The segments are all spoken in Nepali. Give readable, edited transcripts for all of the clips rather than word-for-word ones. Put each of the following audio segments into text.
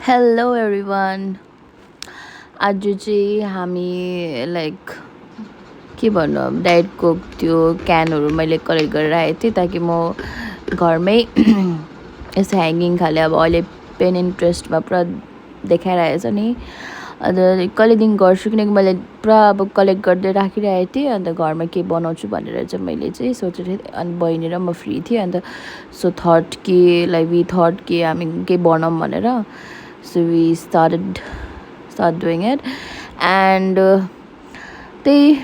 हेलो एभ्रिवान आज चाहिँ हामी लाइक के भन्नु अब डाइट कोक त्यो क्यानहरू मैले कलेक्ट गरेर आएको थिएँ ताकि म घरमै यसो ह्याङ्गिङ खाले अब अहिले पेन इन्ट्रेस्टमा पुरा देखाइरहेछ नि अन्त कहिलेदेखि गर्छु किनकि मैले पुरा अब कलेक्ट गर्दै राखिरहेको थिएँ अन्त घरमा के बनाउँछु भनेर चाहिँ मैले चाहिँ सोचेको थिएँ अनि बहिनी र म फ्री थिएँ अन्त सो थट के लाइक वी थट के हामी के बनाऊँ भनेर so we start doing it and त्यही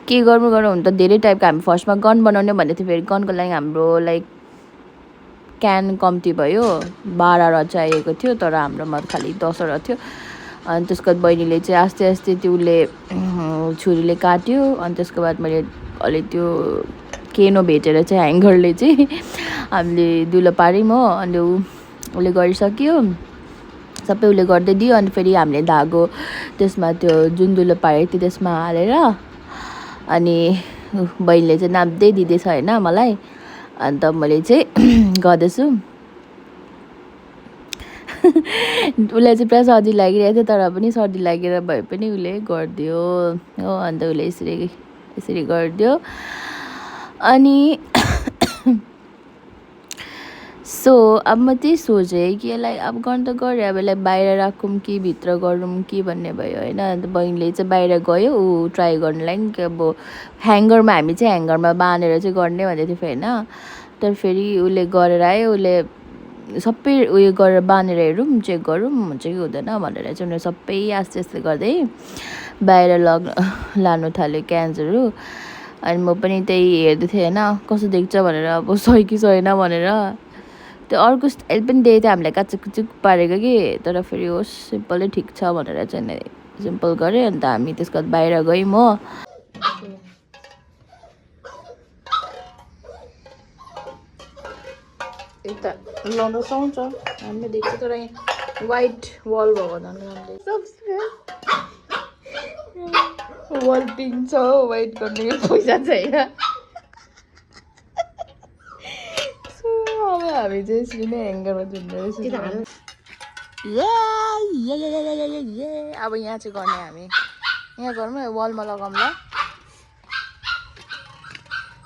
के गर्नु हुन त धेरै टाइपको हामी फर्स्टमा गन बनाउने भन्दै थियो फेरि गनको लागि हाम्रो लाइक क्यान कम्ती भयो 12 चाहिएको थियो तर हाम्रोमा खालि 10 थियो अनि त्यसको बाद बहिनीले चाहिँ आस्ते आस्ते त्यो उसले छुरीले काट्यो अनि त्यसको बाद मैले अलि त्यो केनो भेटेर चाहिँ ह्याङ्गरले चाहिँ हामीले दुलो पार्यौँ हो अनि उसले गरिसक्यो सबै उसले गर्दै दियो अनि फेरि हामीले धागो त्यसमा त्यो जुन दुलो पारेको थियो त्यसमा हालेर अनि बहिनीले चाहिँ नाप्दै दिँदैछ होइन मलाई अन्त मैले चाहिँ गर्दैछु उसलाई चाहिँ पुरा सर्दी लागिरहेको थियो तर पनि सर्दी लागेर भए पनि उसले गरिदियो हो अन्त उसले यसरी गरिदियो अनि सो अब म त्यही सोचेँ कि यसलाई अब गर्नु त गरेँ अब यसलाई बाहिर राखौँ कि भित्र गरौँ कि भन्ने भयो होइन अन्त बहिनीले चाहिँ बाहिर गयो ऊ ट्राई गर्नुलाई कि अब ह्याङ्गरमा हामी चाहिँ ह्याङ्गरमा बाँधेर चाहिँ गर्ने भन्दै थियो होइन तर फेरि उसले गरेर आयो उसले सबै उयो गरेर बाँधेर हेरौँ चेक गरौँ हुन्छ कि हुँदैन भनेर चाहिँ उनीहरू सबै आस्ते आस्ते गर्दै बाहिर लानु थाल्यो क्यान्सहरू अनि म पनि त्यही हेर्दै थिएँ होइन कस्तो देख्छ भनेर अब सही कि सहेन भनेर त्यो अर्को स्टाइल पनि दिएको थियो हामीलाई काचुक कुचुक पारेको कि तर फेरि होस् सिम्पलै ठिक छ भनेर चाहिँ सिम्पल गरेँ अन्त हामी त्यसको बाद बाहिर गयौँ हो यता लाउनु सुहाउँछ हामीले देख्छ तर यहाँ वाइट वाल भएको झन् वाल पिङ्क छ हो वाइट गर्ने पैसा छैन हामी चाहिँ यसरी नै ह्याङ्गरमा झुन्ड्दै अब यहाँ चाहिँ गर्ने हामी यहाँ गरौँ है वालमा लगाऊँ ल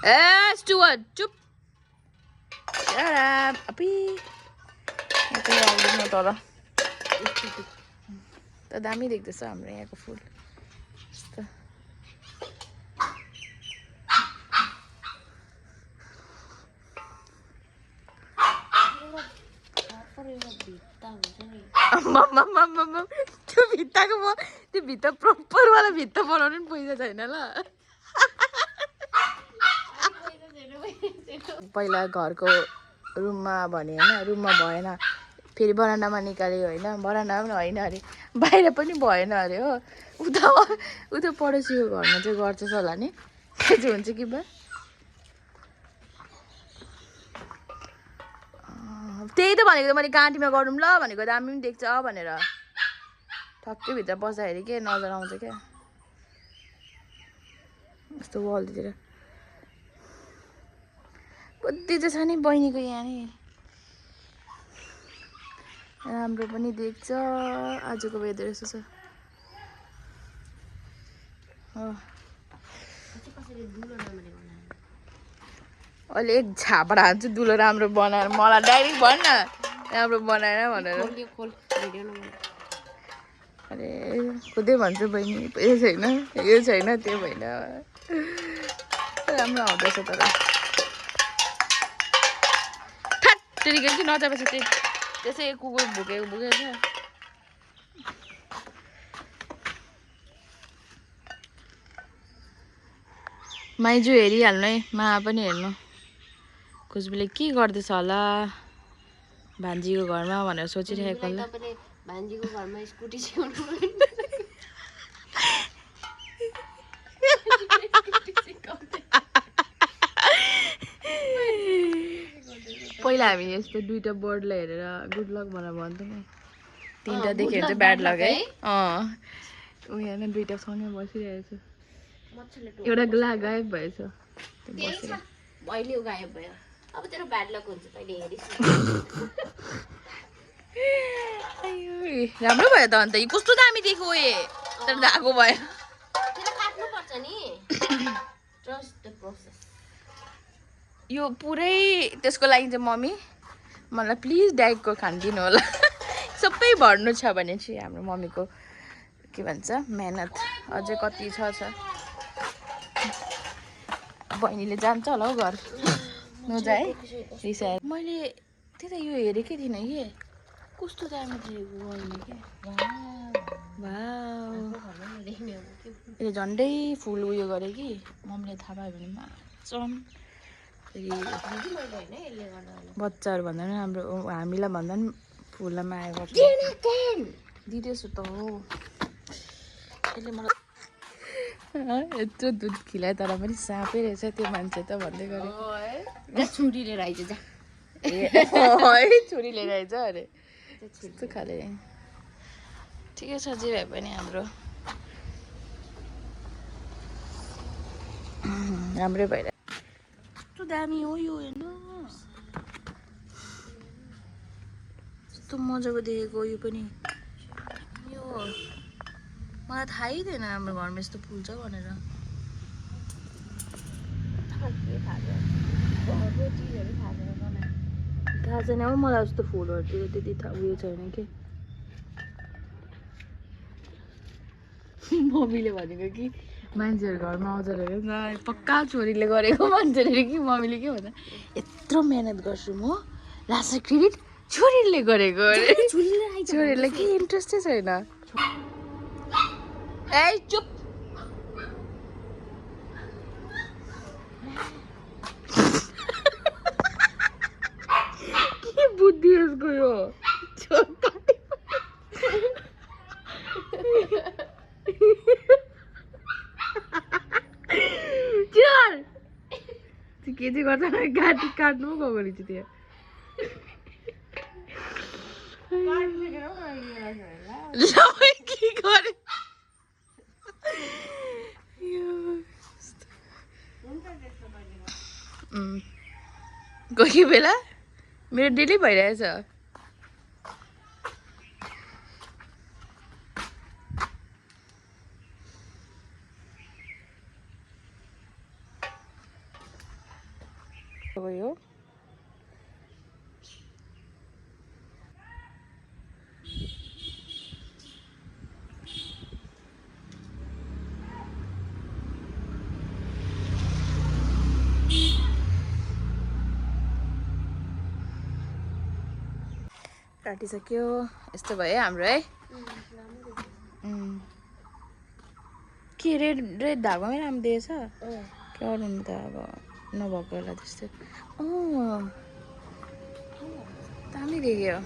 ए स्टुअर्ट चुप अपी यहाँ चाहिँ आउँदैन तर त दामी देख्दैछ हाम्रो यहाँको फुल यस्तो त्यो भित्ताको त्यो भित्ता प्रपरवाला भित्ता बनाउनु पनि पैसा छैन ल पहिला घरको रुममा भने होइन रुममा भएन फेरि बरान्डामा निकाल्यो होइन बरान्डामा पनि होइन अरे बाहिर पनि भएन अरे हो उता पडोसीको घरमा चाहिँ गर्छस् होला नि त्यो चाहिँ हुन्छ कि बा त्यही त भनेको त मैले काँटीमा गरौँ ल भनेको दामी पनि देख्छ भनेर ठक्कै भित्र बस्दाखेरि के नजर आउँछ क्या यस्तो वालतिर कति चाहिँ छ नि बहिनीको यहाँ नि राम्रो पनि देख्छ आजको वेदर यस्तो छ अहिले एक झापडा हान्छु दुलो राम्रो बनाएर मलाई डाइरेक्ट भन् न राम्रो बनाएर भनेर अरे खुदै भन्छु बहिनी यो छैन त्यो भएन राम्रो आउँदैछ तर ठ्याट्टै कि नचापेपछि चाहिँ त्यसै कुकुर भुकेको छ माइजू हेरिहाल्नु है मा पनि हेर्नु खुसबुले के गर्दैछ होला भान्जीको घरमा भनेर सोचिरहेको होला भान्जीको घरमा स्कुटी सिकाउनु पहिला हामी यस्तो दुईटा बर्डलाई हेरेर गुड लक भनेर भन्थ्यौँ नि तीनटा देख्यो भने चाहिँ ब्याड लक है ऊ यहाँ दुईटा सँगै बसिरहेको छ एउटा गायब भएछ अहिले गायब भयो अब तेरो ब्याड लक हुन्छ तैँले हेरिस् राम्रो भयो त अन्त कस्तो दामी देख्यो ए तर धागो भयो त्यसलाई काट्नुपर्छ नि ट्रस्ट द प्रोसेस यो पुरै त्यसको लागि चाहिँ मम्मी मलाई प्लिज डाइटको खानिदिनु होला सबै भर्नु छ भने चाहिँ हाम्रो मम्मीको के भन्छ मेहनत अझै कति छ बहिनीले जान्छ होला हौ घर नजाए रिसाएर मैले त्यही त यो हेरेकै थिइनँ कि कस्तो दामी देखेको बहिनी के यसले झन्डै फुल उयो गरे कि मम्मीले थाहा पायो भने मान्छन् फेरि बच्चाहरू भन्दा पनि हाम्रो हामीलाई भन्दा पनि फुललाई माया गर्छ दिँदैछु त हो यसले मलाई यत्रो दुध खिलायो तर पनि साँपै रहेछ त्यो मान्छे त भन्दै गरे छुरी लिएर आइज जा है छुरी लिएर आइज अरे त्यस्तो खाले ठिकै छ जे भए पनि हाम्रो राम्रै भइरहेको कस्तो दामी हो यो हेर्नु कस्तो मजाको देखेको यो पनि यो मलाई थाहै थिएन हाम्रो घरमा यस्तो फुल छ भनेर थाहा छैन हौ मलाई यस्तो फुलहरूतिर त्यति उयो छैन कि मम्मीले भनेको कि मान्छेहरू घरमा आउँछ अरे पक्का छोरीले गरेको मान्छेले कि मम्मीले के भन्दा यत्रो मेहनत गर्छु म लास्ट क्रेडिट छोरीले गरेको अरे छोरीलाई के इन्ट्रेस्टै छैन ए चुप के बुद्धि यसको यो चल के चाहिँ गर्छ काट्नु पो गएको रहेछ त्यो के गरे कोही बेला मेरो डेली भइरहेछ यो काटिसक्यो यस्तो भयो हाम्रो है के रेड रेड धागोमै राम्रो दिएछ के अरू त अब नभएको होला त्यस्तो दामी देख्यो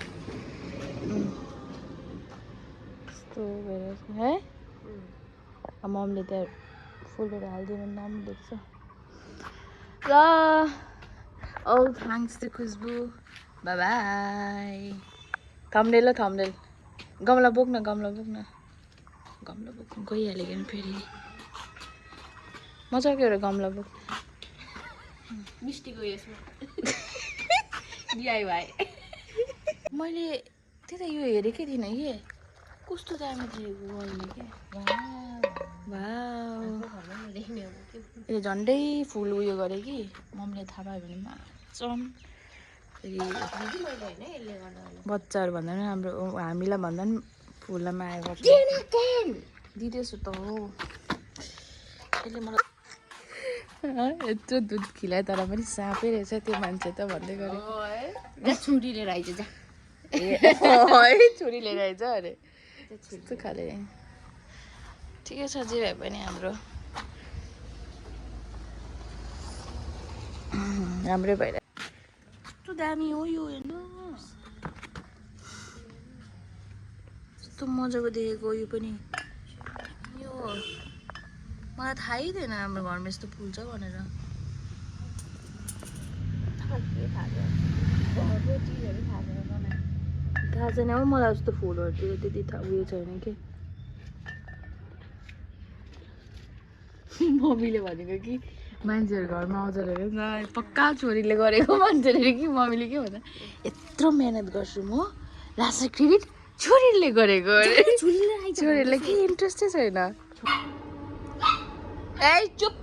यस्तो भइरहेछ है मम्मीले त्यहाँ फुलहरू हालिदिनु राम्रो देख्छ ल all thanks to खुशबु बाई बाई थम्नेल गमला बोक्न गमला बोक्न गइहाल्यो कि फेरि मजाको एउटा गमला बोक्न मिस्टीको यसमा DIY मैले त्यही त यो हेरेकै थिइनँ कि कस्तो दामी देखेको बहिनी के यसले झन्डै फुल उयो गरे कि मम्मीले थाहा पायो भने मान्छन् फेरि बच्चाहरू भन्दा पनि हाम्रो हामीलाई भन्दा पनि फुललाई माया गर्छ दिँदैछु त हो यसले मलाई यत्रो दुध खिलायो तर पनि साँपै रहेछ त्यो मान्छे त भन्दै गरे छुरी लिएर आइज जा है छुरी लिएर आइज अरे त्यस्तो खाले ठिकै छ जे भए पनि हाम्रो राम्रै भइरहेको कस्तो दामी हो यो हेर्नु कस्तो मजाको देखेको यो पनि यो मलाई थाहै थिएन हाम्रो घरमा यस्तो फुल छ भनेर थाहा छैन हौ मलाई यस्तो फुलहरूतिर त्यति उयो छैन कि मम्मीले भनेको कि मान्छेहरू घरमा आउँछ अरे पक्का छोरीले गरेको मान्छेले कि मम्मीले के भन्दा यत्रो मेहनत गर्छु म लास्ट क्रेडिट छोरीले गरेको अरे छोरीले आइज छोरीले के इन्ट्रेस्टै छैन ए चुप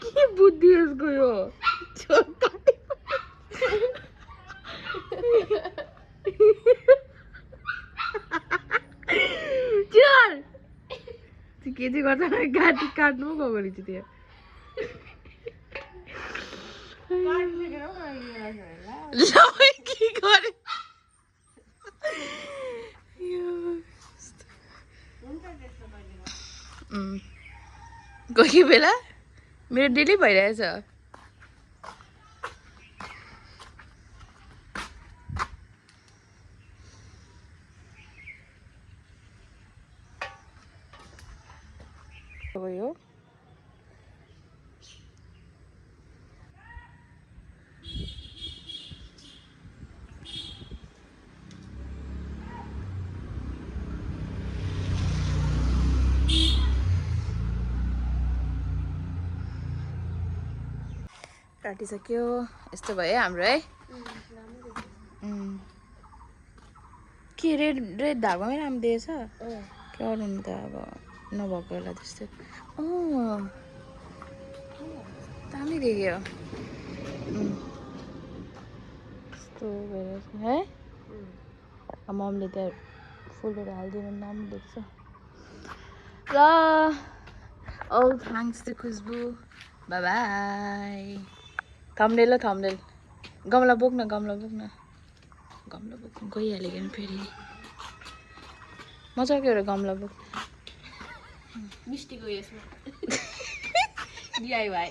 के बुद्धि यसको यो चल त्यो के चाहिँ गर्छ काट्नु पो गएको रहेछ त्यो के गरे कोही बेला मेरो डेली भइरहेछ यो काटिसक्यो यस्तो भयो हाम्रो है के रेड रेड धागोमै राम्रो दिएछ के अरू नि त अब नभएको होला त्यस्तो दामी देख्यो यस्तो भइरहेछ है मम्मीले त्यहाँ फुलहरू हालिदियो भने राम्रो देख्छ ल all thanks to खुशबु बाई बाई थम्बनेल गमला बोक्न गइहाल्यो कि फेरि मजाको एउटा गमला बोक मिस्टीको यसमा DIY